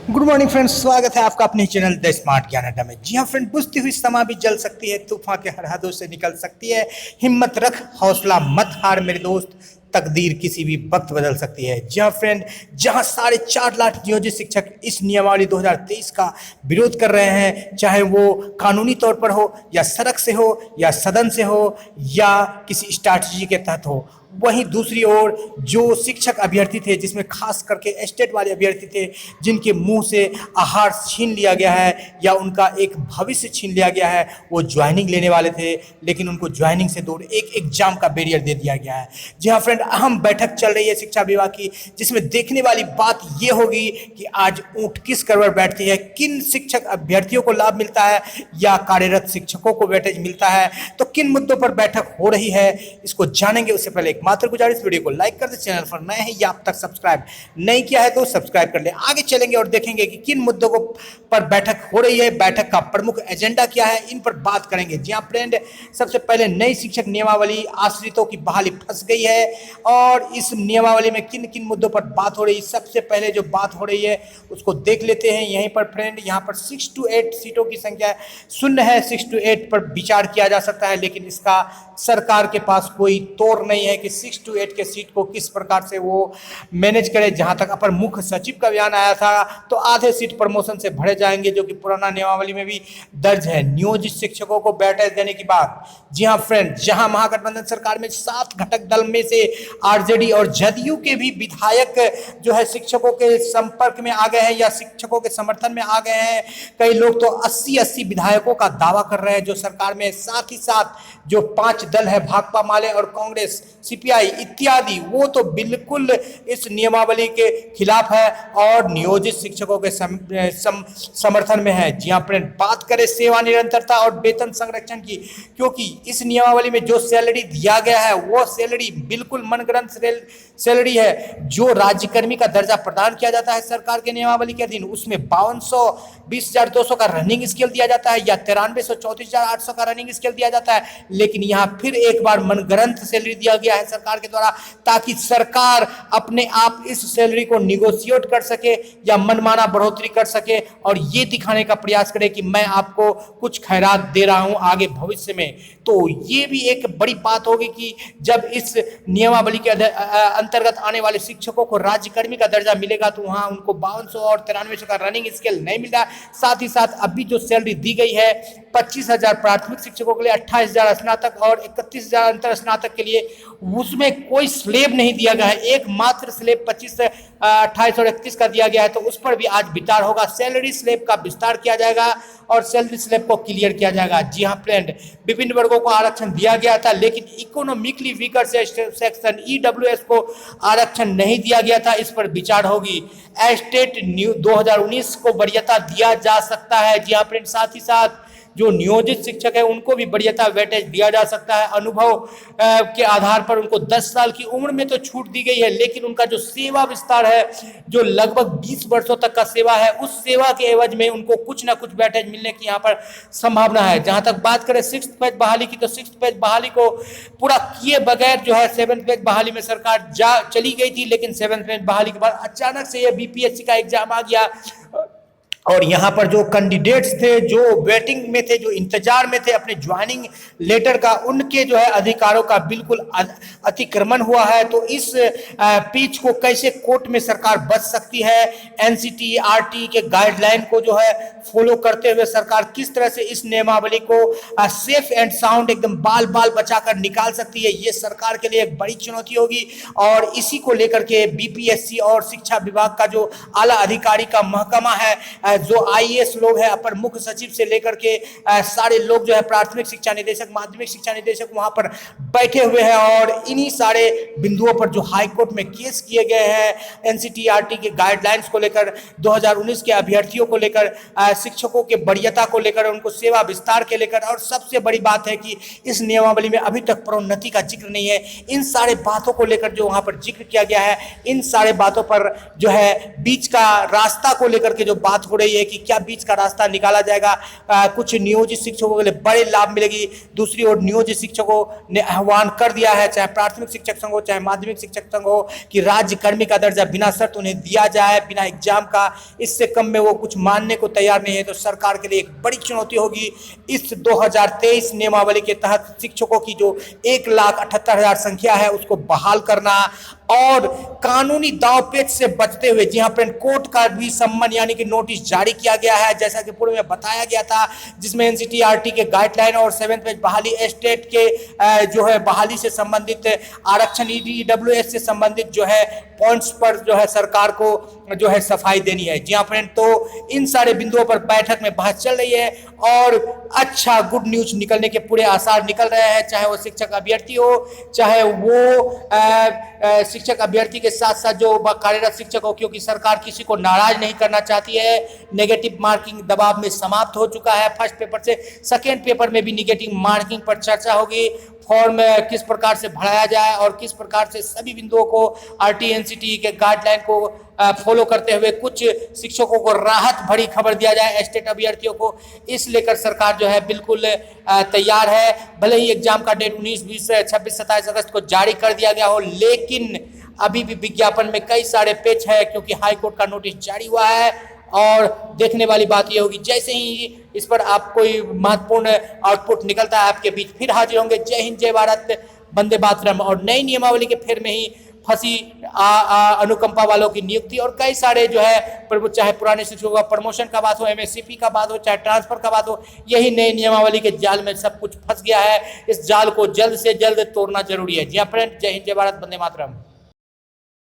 Good morning friends, स्वागत है आपका अपने चैनल द स्मार्ट ज्ञान अड्डा में। जी हाँ फ्रेंड, बुझती हुई समा भी जल सकती है, तूफान के हर हदों से निकल सकती है। हिम्मत रख, हौसला मत हार मेरे दोस्त, तकदीर किसी भी वक्त बदल सकती है। जी हाँ फ्रेंड, जहाँ 4.5 लाख नियोजित शिक्षक इस नियमावली 2023 का विरोध कर रहे हैं, चाहे वो कानूनी तौर पर हो या सड़क से हो या सदन से हो या किसी स्ट्रैटेजी के तहत हो, वहीं दूसरी ओर जो शिक्षक अभ्यर्थी थे, जिसमें खास करके एस्टेट वाले अभ्यर्थी थे, जिनके मुंह से आहार छीन लिया गया है या उनका एक भविष्य छीन लिया गया है, वो ज्वाइनिंग लेने वाले थे, लेकिन उनको ज्वाइनिंग से दूर एक एग्जाम का बैरियर दे दिया गया है। जी हाँ फ्रेंड, अहम बैठक चल रही है शिक्षा विभाग की, जिसमें देखने वाली बात ये होगी कि आज ऊंट किस कर पर बैठती है, किन शिक्षक अभ्यर्थियों को लाभ मिलता है या कार्यरत शिक्षकों को वेटेज मिलता है, तो किन मुद्दों पर बैठक हो रही है, इसको जानेंगे। उससे पहले मात्र गुजारिश, वीडियो को लाइक कर दे, चैनल पर नए हैं या अब तक सब्सक्राइब नहीं किया है तो सब्सक्राइब कर ले। आगे चलेंगे और देखेंगे कि किन मुद्दों को पर बैठक हो रही है, बैठक का प्रमुख एजेंडा क्या है, इन पर बात करेंगे। जी हां फ्रेंड, सबसे पहले नई शिक्षक नियमावली, आश्रितों की बहाली फंस गई है और इस नियमावली में किन किन मुद्दों पर बात हो रही है। सबसे पहले जो बात हो रही है उसको देख लेते हैं। यहीं पर फ्रेंड, यहाँ पर 6 to 8 सीटों की संख्या शून्य है। 6 to 8 पर विचार किया जा सकता है, लेकिन इसका सरकार के पास कोई तौर नहीं है कि 6 to 8 के सीट को किस प्रकार से वो मैनेज करे। जहां तक अपर मुख्य सचिव का बयान आया था, तो आधे सीट प्रमोशन से भरे जाएंगे, जो कि पुराना नियमावली में भी दर्ज है। नियोजित शिक्षकों को वेटेज देने की बात। जी हां फ्रेंड, जहां महागठबंधन सरकार में 7 घटक दल में से आरजेडी और जदयू के भी विधायक जो है शिक्षकों के संपर्क में आ गए हैं या शिक्षकों के समर्थन में आ गए हैं। कई लोग तो 80-80 विधायकों का दावा कर रहे हैं जो सरकार में। साथ ही साथ जो 5 दल है, भाकपा माले और कांग्रेस, सीपीआई इत्यादि, वो तो बिल्कुल इस नियमावली के खिलाफ है और नियोजित शिक्षकों के समर्थन में है। जी हां फ्रेंड, बात करें सेवा निरंतरता और वेतन संरक्षण की, क्योंकि इस नियमावली में जो सैलरी दिया गया है वो सैलरी बिल्कुल मनगढ़ंत सैलरी है। जो राज्यकर्मी का दर्जा प्रदान किया जाता है सरकार के नियमावली के अधीन, उसमें 5200, 20,200 का रनिंग स्केल दिया जाता है या 9300, 34,800 का रनिंग स्केल दिया जाता है। लेकिन यहाँ फिर एक बार मनगढ़ंत सैलरी दिया गया है सरकार के द्वारा, ताकि सरकार अपने आप इस सैलरी को निगोशिएट कर सके या मनमाना बढ़ोतरी कर सके और ये दिखाने का प्रयास करे कि मैं आपको कुछ खैरात दे रहा हूं आगे भविष्य में। तो ये भी एक बड़ी बात होगी कि जब इस नियमावली के अंतर्गत आने वाले शिक्षकों को राज्यकर्मी का दर्जा मिलेगा, तो वहां उनको 5200 और 9300 का रनिंग स्केल नहीं मिल रहा। साथ ही साथ अभी जो सैलरी दी गई है 25,000 प्राथमिक शिक्षकों के लिए, 28,000 स्नातक और 31,000 अंतर स्नातक के लिए, उसमें कोई स्लेब नहीं दिया गया है। एकमात्र स्लेब 25, 28 और 31 का दिया गया है, तो उस पर भी आज विचार होगा। सैलरी स्लेब का विस्तार किया जाएगा और सैलरी स्लेब को क्लियर किया जाएगा। जी हाँ फ्रेंड, विभिन्न वर्गों को आरक्षण दिया गया था, लेकिन इकोनॉमिकली वीकर सेक्शन ईडब्ल्यूएस को आरक्षण नहीं दिया गया था। इस पर विचार होगी। एस्टेट 2019 को वरीयता दिया जा सकता है। जी हाँ फ्रेंड, साथ ही साथ जो नियोजित शिक्षक है उनको भी वरीयता वेटेज दिया जा सकता है। अनुभव के आधार पर उनको 10 साल की उम्र में तो छूट दी गई है, लेकिन उनका जो सेवा विस्तार है, जो लगभग 20 वर्षों तक का सेवा है, उस सेवा के एवज में उनको कुछ ना कुछ वेटेज मिलने की यहाँ पर संभावना है। जहां तक बात करें 6th पेज बहाली की, तो 6th पेज बहाली को पूरा किए बगैर जो है 7th पेज बहाली में सरकार चली गई थी, लेकिन 7th पेज बहाली के बाद अचानक से ये बीपीएससी का एग्जाम आ गया और यहाँ पर जो कैंडिडेट्स थे, जो वेटिंग में थे, जो इंतजार में थे अपने ज्वाइनिंग लेटर का, उनके जो है अधिकारों का बिल्कुल अतिक्रमण हुआ है। तो इस पीच को कैसे कोर्ट में सरकार बच सकती है, एनसीटीईआरटी के गाइडलाइन को जो है फॉलो करते हुए सरकार किस तरह से इस नियमावली को सेफ एंड साउंड एकदम बाल बाल बचाकर निकाल सकती है, ये सरकार के लिए एक बड़ी चुनौती होगी। और इसी को लेकर के बीपीएससी और शिक्षा विभाग का जो आला अधिकारी का महकमा है, जो आईएएस लोग हैं, अपर मुख्य सचिव से लेकर के सारे लोग जो है, प्राथमिक शिक्षा निदेशक, माध्यमिक शिक्षा निदेशक वहां पर बैठे हुए हैं और इन्हीं सारे बिंदुओं पर जो हाई कोर्ट में केस किए गए हैं एनसीटीईआरटी के गाइडलाइंस को लेकर, 2019 के अभ्यर्थियों को लेकर, शिक्षकों के वरीयता को लेकर, उनको सेवा विस्तार के लेकर, और सबसे बड़ी बात है कि इस नियमावली में अभी तक प्रोन्नति का जिक्र नहीं है। इन सारे बातों को लेकर जो वहां पर जिक्र किया गया है, इन सारे बातों पर जो है बीच का रास्ता को लेकर के जो बात हो हो रही है कि क्या बीच का रास्ता निकाला जाएगा। कुछ नियोजित शिक्षकों के लिए बड़े लाभ मिलेगी, दूसरी ओर नियोजित शिक्षकों ने आह्वान कर दिया है, चाहे प्राथमिक शिक्षक संघ हो चाहे माध्यमिक शिक्षक संघ हो, कि राज्य कर्मी का दर्जा बिना शर्त उन्हें दिया जाए, बिना एग्जाम का। इससे कम में वो कुछ मानने को तैयार नहीं है, तो सरकार के लिए एक बड़ी चुनौती होगी। इस 2023 नियमावली के तहत शिक्षकों की जो 1,78,000 संख्या है उसको बहाल करना और कानूनी दांवपेच से बचते हुए, जी हाँ फ्रेंड, कोर्ट का भी सम्मन यानी कि नोटिस जारी किया गया है, जैसा कि पूर्व में बताया गया था, जिसमें एनसीटीआरटी के गाइडलाइन और 7th पेज बहाली, स्टेट के जो है बहाली से संबंधित आरक्षण, ईडब्ल्यूएस से संबंधित जो है पॉइंट्स पर जो है सरकार को जो है सफाई देनी है। जी हाँ फ्रेंड, तो इन सारे बिंदुओं पर बैठक में बहस चल रही है और अच्छा गुड न्यूज निकलने के पूरे आसार निकल रहे हैं, चाहे वो शिक्षक अभ्यर्थी हो, चाहे वो शिक्षक अभ्यर्थी के साथ साथ जो कार्यरत शिक्षक हो, क्योंकि सरकार किसी को नाराज नहीं करना चाहती है। नेगेटिव मार्किंग दबाव में समाप्त हो चुका है फर्स्ट पेपर से। सेकेंड पेपर में भी नेगेटिव मार्किंग पर चर्चा होगी, फॉर्म किस प्रकार से भराया जाए और किस प्रकार से सभी बिंदुओं को आरटीएनसीटी के गाइडलाइन को फॉलो करते हुए कुछ शिक्षकों को राहत भरी खबर दिया जाए, स्टेट अभ्यर्थियों को। इस लेकर सरकार जो है बिल्कुल तैयार है। भले ही एग्जाम का डेट 19, 20, 26, 27 अगस्त को जारी कर दिया गया हो, लेकिन अभी भी विज्ञापन में कई सारे पेच है, क्योंकि हाईकोर्ट का नोटिस जारी हुआ है। और देखने वाली बात यह होगी, जैसे ही इस पर आप कोई महत्वपूर्ण आउटपुट निकलता है आपके बीच फिर हाजिर होंगे। जय हिंद, जय भारत, वंदे मातरम। और नई नियमावली के फेर में ही फंसी अनुकंपा वालों की नियुक्ति और कई सारे जो है, चाहे पुराने शिक्षकों का प्रमोशन का बात हो, एमएससीपी का बात हो, चाहे ट्रांसफर का बात हो, यही नई नियमावली के जाल में सब कुछ फंस गया है। इस जाल को जल्द से जल्द तोड़ना जरूरी है। जी हाँ फ्रेंड, जय हिंद, जय भारत, वंदे मातरम।